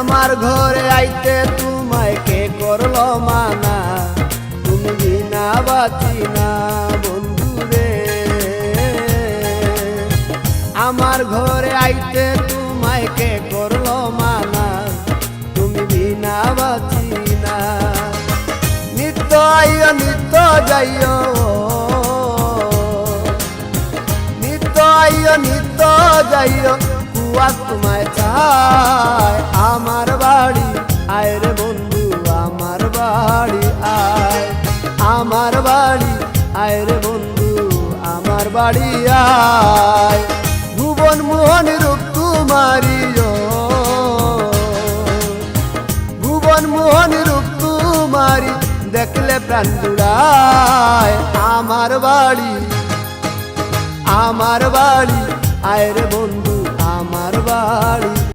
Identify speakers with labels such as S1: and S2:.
S1: আমার ঘরে আইতে তোমায় কে করলো মানা, তুমি বিনা বাঁচি না বন্ধু রে। আমার ঘরে আইতে তোমায় কে করলো মানা, তুমি বিনা বাঁচি না। নিত্য আইও নিত্য যাইও, নিত্য আইও নিত্য যাইও, কুয়া তোমায় চায় আমার বাড়ি আয় রে বন্ধু, আমার বাড়ি আয়, আমার বাড়ি আয় রে বন্ধু, আমার বাড়ি আয়। ভুবন মোহন রূপ তোমারি, ভুবন মোহন রূপ তোমারি, দেখলে প্রাণ জুড়ায় আমার বাড়ি, আমার বাড়ি আয় রে বন্ধু, আমার বাড়ি।